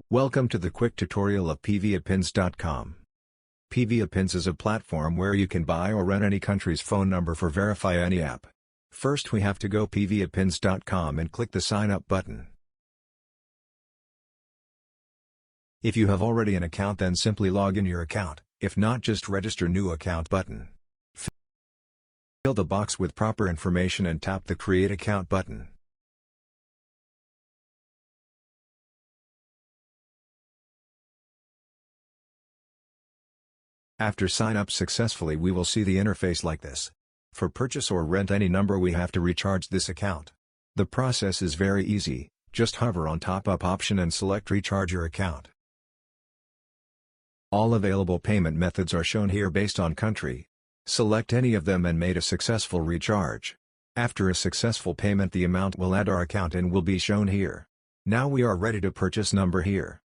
Welcome to the quick tutorial of PVAPins.com. PVAPins is a platform where you can buy or rent any country's phone number for verify any app. First we have to go PVAPins.com and click the sign up button. If you have already an account, then simply log in your account, if not just register new account button. Fill the box with proper information and tap the create account button. After sign up successfully, we will see the interface like this. For purchase or rent any number, we have to recharge this account. The process is very easy, just hover on top up option and select recharge your account. All available payment methods are shown here based on country. Select any of them and made a successful recharge. After a successful payment, the amount will add our account and will be shown here. Now we are ready to purchase number here.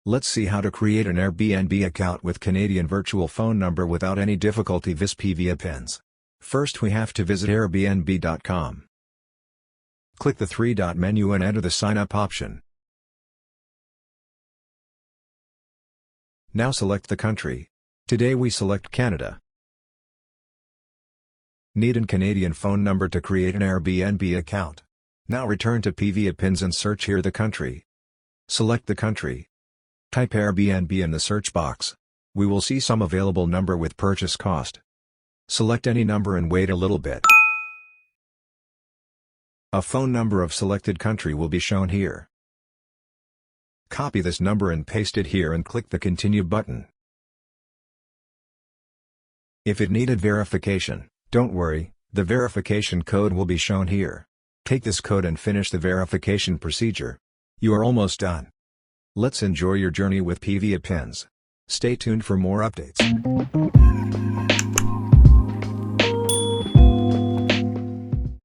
Let's see how to create an Airbnb account with Canadian virtual phone number without any difficulty with PVAPins. First we have to visit Airbnb.com. Click the three-dot menu and enter the sign up option. Now select the country. Today we select Canada. Need a Canadian phone number to create an Airbnb account. Now return to PVAPins and search here the country. Select the country. Type Airbnb in the search box. We will see some available number with purchase cost. Select any number and wait a little bit. A phone number of selected country will be shown here. Copy this number and paste it here and click the continue button. If it needed verification, don't worry, the verification code will be shown here. Take this code and finish the verification procedure. You are almost done. Let's enjoy your journey with PVAPins. Stay tuned for more updates.